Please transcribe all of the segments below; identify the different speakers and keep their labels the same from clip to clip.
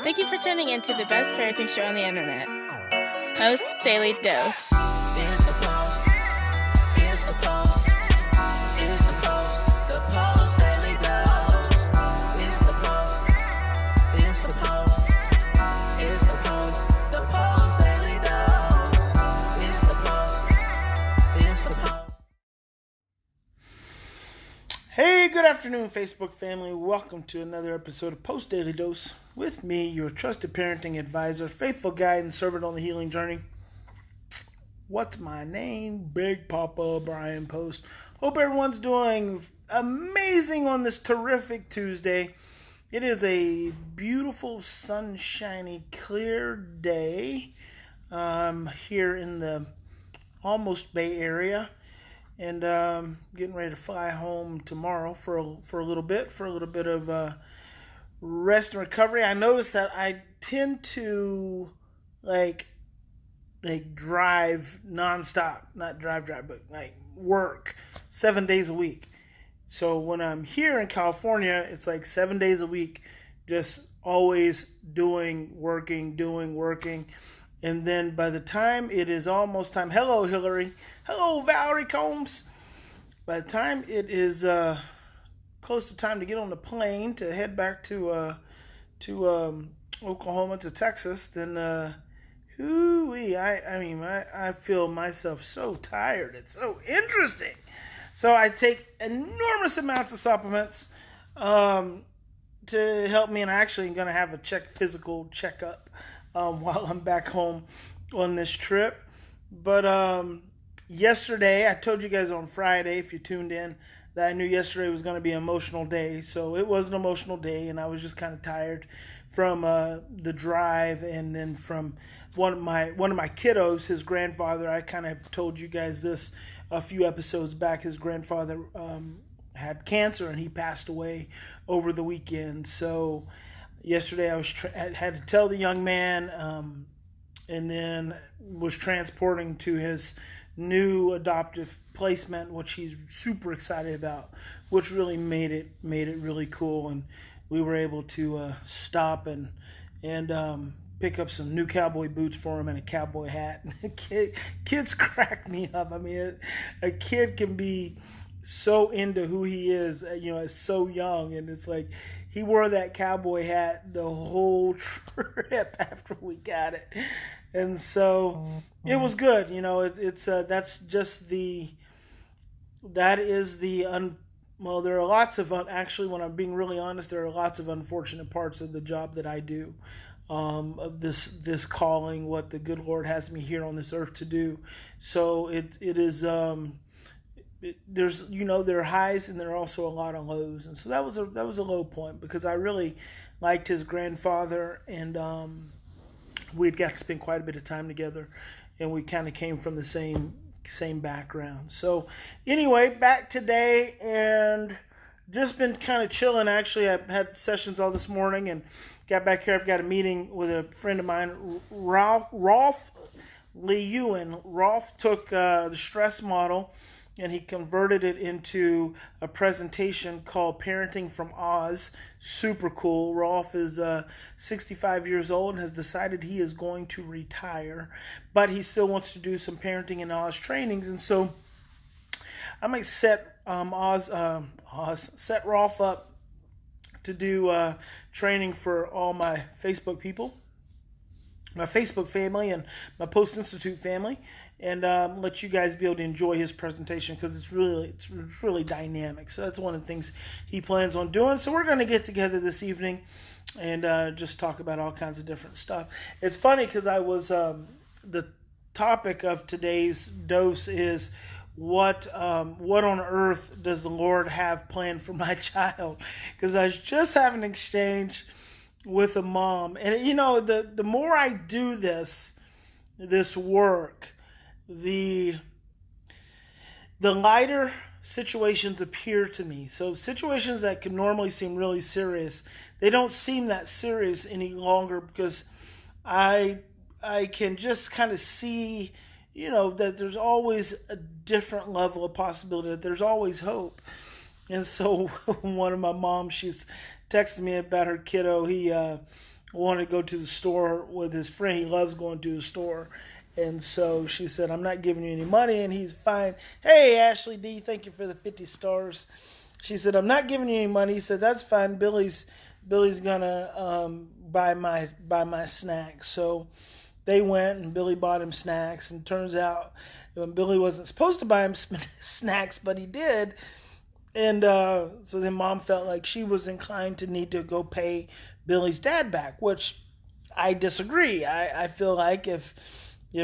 Speaker 1: Thank you for tuning in to the best parenting show on the internet, Post Daily Dose.
Speaker 2: It's the Post. It's the Post. It's the Post. The Post Daily Dose. It's the Post. It's the Post. It's the Post. The Post Daily Dose. It's the Post. It's the Post.
Speaker 3: Hey, good afternoon, Facebook family. Welcome to another episode of Post Daily Dose with me, your trusted parenting advisor, faithful guide, and servant on the healing journey. What's my name? Big Papa Bryan+Post. Hope everyone's doing amazing on this terrific Tuesday. It is a beautiful, sunshiny, clear day here in the almost Bay Area. And getting ready to fly home tomorrow for a little bit of rest and recovery. I noticed that I tend to like drive nonstop, not drive, but like work 7 days a week. So when I'm here in California, it's like 7 days a week, just always working. And then by the time it is almost time, hello Hillary, hello Valerie Combs. By the time it is close to time to get on the plane to head back to Oklahoma to Texas, then I feel myself so tired. It's so interesting. So I take enormous amounts of supplements to help me, and I actually am going to have a physical checkup while I'm back home on this trip. But yesterday, I told you guys on Friday, if you tuned in, that I knew yesterday was going to be an emotional day. So it was an emotional day, and I was just kind of tired from the drive, and then from one of my kiddos, his grandfather. I kind of told you guys this a few episodes back. His grandfather had cancer, and he passed away over the weekend. So yesterday I had to tell the young man, and then was transporting to his new adoptive placement, which he's super excited about, which really made it really cool. And we were able to stop and pick up some new cowboy boots for him and a cowboy hat. Kids crack me up. I mean, a kid can be so into who he is, so young, and it's like he wore that cowboy hat the whole trip after we got it, and so it was good. Well, there are lots of actually, when I'm being really honest, there are lots of unfortunate parts of the job that I do, of this calling, what the good Lord has me here on this earth to do. So it is. There's there are highs and there are also a lot of lows, and so that was a low point, because I really liked his grandfather, and we'd got to spend quite a bit of time together, and we kind of came from the same background. So anyway, back today, and just been kind of chilling. Actually, I had sessions all this morning, and got back here. I've got a meeting with a friend of mine, Rolf Lee Ewan. Rolf took the stress model, and he converted it into a presentation called Parenting from Oz. Super cool. Rolf is 65 years old and has decided he is going to retire, but he still wants to do some Parenting in Oz trainings. And so I might set Rolf up to do training for all my Facebook people, my Facebook family, and my Post+Institute family, and let you guys be able to enjoy his presentation, because it's really dynamic. So that's one of the things he plans on doing. So we're going to get together this evening and just talk about all kinds of different stuff. It's funny, because I was the topic of today's dose is what on earth does the Lord have planned for my child? Because I was just having an exchange with a mom, and the more I do this work, the lighter situations appear to me. So situations that can normally seem really serious, they don't seem that serious any longer, because I can just kind of see, that there's always a different level of possibility, that there's always hope. And so one of my moms, she's texted me about her kiddo. He wanted to go to the store with his friend. He loves going to the store. And so she said, I'm not giving you any money. And he's fine. Hey, Ashley D, thank you for the 50 stars. She said, I'm not giving you any money. He said, that's fine. Billy's gonna buy my snacks. So they went and Billy bought him snacks. And turns out Billy wasn't supposed to buy him snacks, but he did. And so then Mom felt like she was inclined to need to go pay Billy's dad back, which I disagree. I feel like if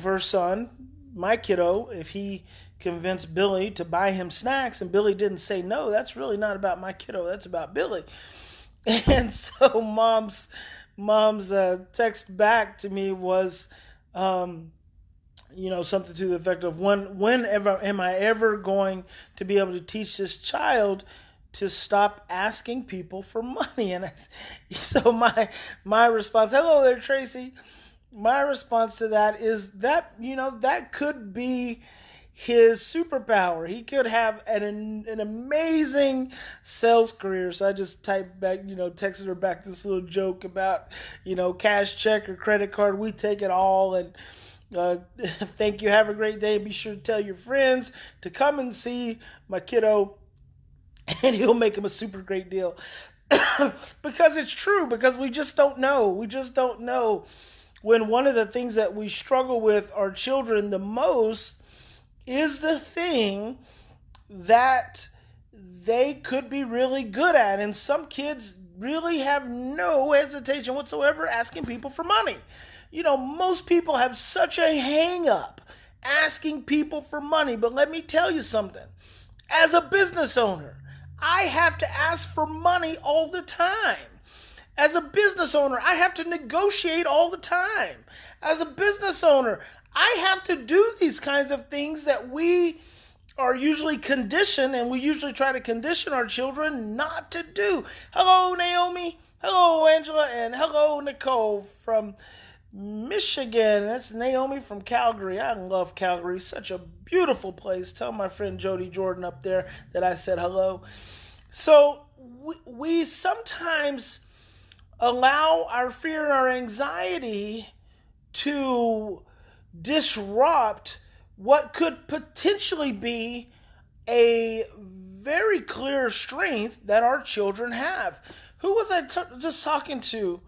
Speaker 3: her son, my kiddo, if he convinced Billy to buy him snacks and Billy didn't say no, that's really not about my kiddo. That's about Billy. And so mom's text back to me was, something to the effect of, whenever am I ever going to be able to teach this child to stop asking people for money? And so my response, hello there, Tracy. My response to that is that, that could be his superpower. He could have an amazing sales career. So I just typed back, texted her back this little joke about, cash, check, or credit card. We take it all. And thank you. Have a great day. Be sure to tell your friends to come and see my kiddo, and he'll make him a super great deal. Because it's true. Because we just don't know. We just don't know. When one of the things that we struggle with our children the most is the thing that they could be really good at. And some kids really have no hesitation whatsoever asking people for money. Most people have such a hang up asking people for money. But let me tell you something. As a business owner, I have to ask for money all the time. As a business owner, I have to negotiate all the time. As a business owner, I have to do these kinds of things that we are usually conditioned, and we usually try to condition our children not to do. Hello, Naomi. Hello, Angela. And hello, Nicole from Michigan. That's Naomi from Calgary. I love Calgary. Such a beautiful place. Tell my friend Jody Jordan up there that I said hello. So we sometimes allow our fear and our anxiety to disrupt what could potentially be a very clear strength that our children have. Who was I just talking to?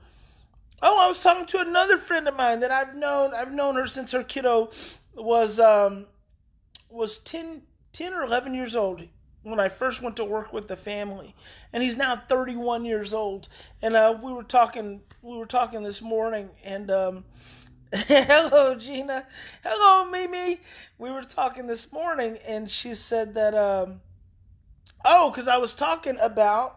Speaker 3: Oh, I was talking to another friend of mine that I've known her since her kiddo was 10 or 11 years old when I first went to work with the family, and he's now 31 years old. And we were talking this morning, and hello, Gina. Hello, Mimi. We were talking this morning, and she said that, because I was talking about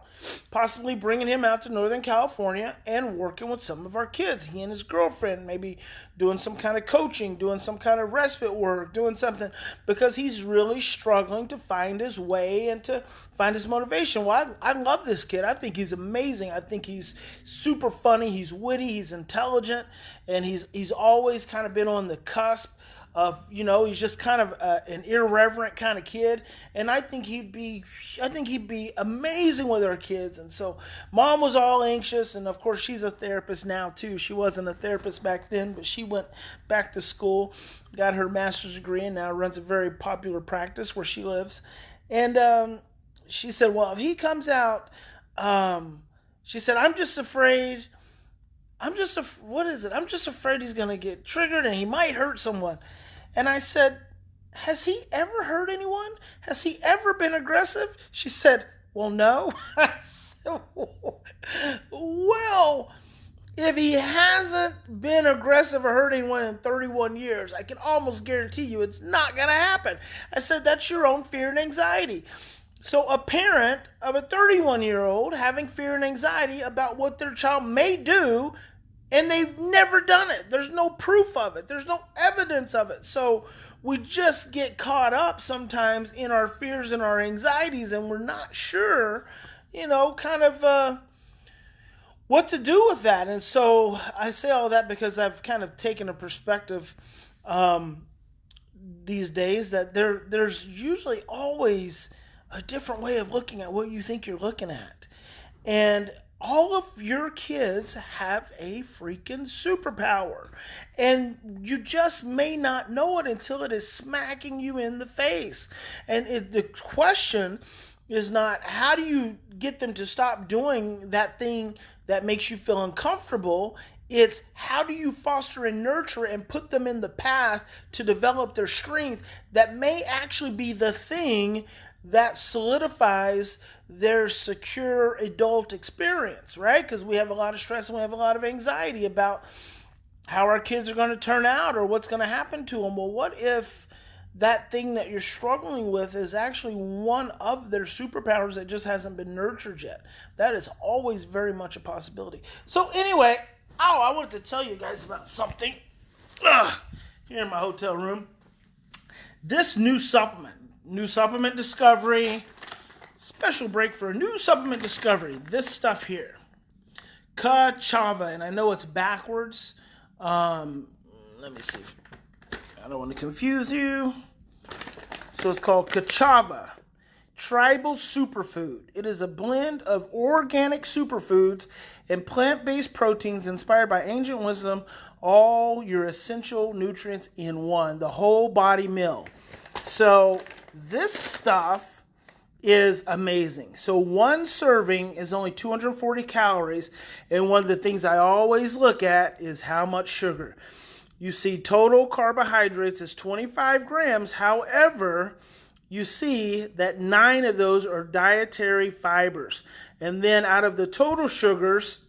Speaker 3: possibly bringing him out to Northern California and working with some of our kids. He and his girlfriend, maybe doing some kind of coaching, doing some kind of respite work, doing something, because he's really struggling to find his way and to find his motivation. Well, I love this kid. I think he's amazing. I think he's super funny. He's witty. He's intelligent. And he's always kind of been on the cusp of, he's just kind of an irreverent kind of kid, and I think he'd be amazing with our kids. And so Mom was all anxious, and of course she's a therapist now too. She wasn't a therapist back then, but she went back to school, got her master's degree, and now runs a very popular practice where she lives. And she said, well, if he comes out, she said, I'm just afraid he's going to get triggered and he might hurt someone. And I said, has he ever hurt anyone? Has he ever been aggressive? She said, well, no. I said, well, if he hasn't been aggressive or hurt anyone in 31 years, I can almost guarantee you it's not going to happen. I said, that's your own fear and anxiety. So a parent of a 31-year-old having fear and anxiety about what their child may do, and they've never done it. There's no proof of it. There's no evidence of it. So we just get caught up sometimes in our fears and our anxieties, and we're not sure, what to do with that. And so I say all that because I've kind of taken a perspective these days that there's usually always a different way of looking at what you think you're looking at. And all of your kids have a freaking superpower. And you just may not know it until it is smacking you in the face. And the question is not how do you get them to stop doing that thing that makes you feel uncomfortable. It's how do you foster and nurture and put them in the path to develop their strength that may actually be the thing that solidifies their secure adult experience, right? Because we have a lot of stress and we have a lot of anxiety about how our kids are going to turn out or what's going to happen to them. Well, what if that thing that you're struggling with is actually one of their superpowers that just hasn't been nurtured yet? That is always very much a possibility. So anyway, I wanted to tell you guys about something here in my hotel room. This new supplement discovery, special break for a new supplement discovery. This stuff here, Kachava, and I know it's backwards. Let me see. I don't want to confuse you. So it's called Kachava Tribal Superfood. It is a blend of organic superfoods and plant-based proteins inspired by ancient wisdom, all your essential nutrients in one, the whole body meal. So this stuff is amazing. So one serving is only 240 calories, and one of the things I always look at is how much sugar. You see total carbohydrates is 25 grams. However, you see that 9 of those are dietary fibers. And then out of the total sugars,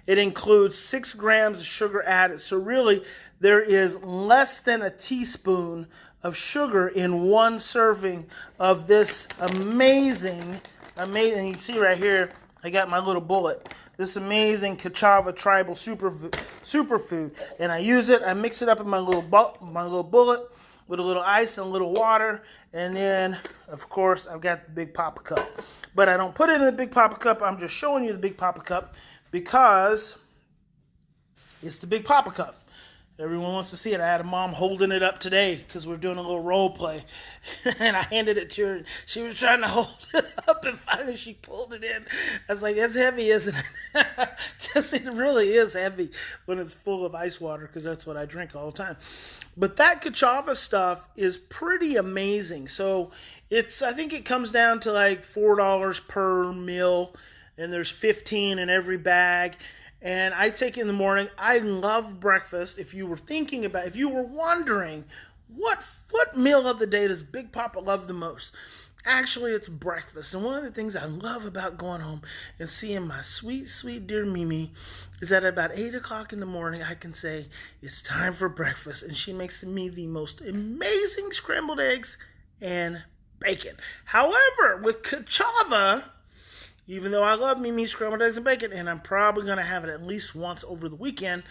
Speaker 3: it includes 6 grams of sugar added. So really, there is less than a teaspoon of sugar in one serving of this amazing, you see right here, I got my little bullet. This amazing Kachava Tribal Superfood. And I use it, I mix it up in my little bullet with a little ice and a little water. And then, of course, I've got the Big Papa Cup. But I don't put it in the Big Papa Cup. I'm just showing you the Big Papa Cup because it's the Big Papa Cup. Everyone wants to see it. I had a mom holding it up today because we're doing a little role play. And I handed it to her. And she was trying to hold it up, and finally she pulled it in. I was like, it's heavy, isn't it? Because it really is heavy when it's full of ice water, because that's what I drink all the time. But that Kachava stuff is pretty amazing. So I think it comes down to like $4 per meal, and there's 15 in every bag. And I take it in the morning. I love breakfast. If you were wondering what meal of the day does Big Papa love the most, actually it's breakfast. And one of the things I love about going home and seeing my sweet, sweet dear Mimi is that at about 8 o'clock in the morning, I can say, it's time for breakfast. And she makes me the most amazing scrambled eggs and bacon. However, with Kachava, even though I love Mimi's scrambled eggs and bacon, and I'm probably going to have it at least once over the weekend,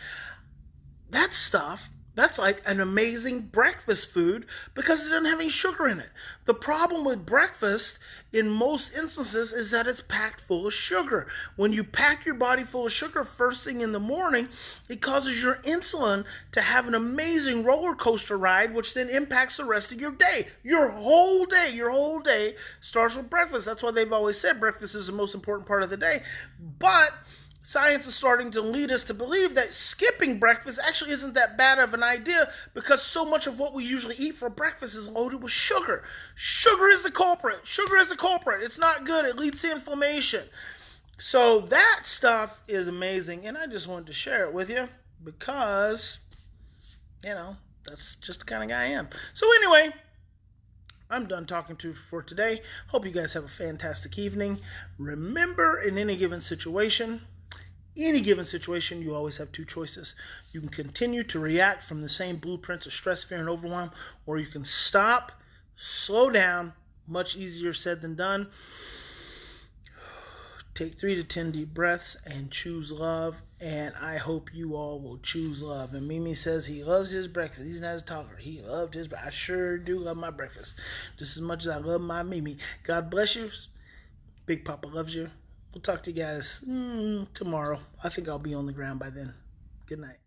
Speaker 3: that stuff, that's like an amazing breakfast food because it doesn't have any sugar in it. The problem with breakfast in most instances is that it's packed full of sugar. When you pack your body full of sugar first thing in the morning, it causes your insulin to have an amazing roller coaster ride, which then impacts the rest of your day. Your whole day starts with breakfast. That's why they've always said breakfast is the most important part of the day. But science is starting to lead us to believe that skipping breakfast actually isn't that bad of an idea because so much of what we usually eat for breakfast is loaded with sugar. Sugar is the culprit. It's not good. It leads to inflammation. So that stuff is amazing, and I just wanted to share it with you because, that's just the kind of guy I am. So anyway, I'm done talking to you for today. Hope you guys have a fantastic evening. Remember, in any given situation, you always have 2 choices. You can continue to react from the same blueprints of stress, fear, and overwhelm, or you can stop, slow down, much easier said than done. Take 3 to 10 deep breaths and choose love, and I hope you all will choose love. And Mimi says he loves his breakfast. He's not a talker. He loved his breakfast. I sure do love my breakfast just as much as I love my Mimi. God bless you. Big Papa loves you. We'll talk to you guys tomorrow. I think I'll be on the ground by then. Good night.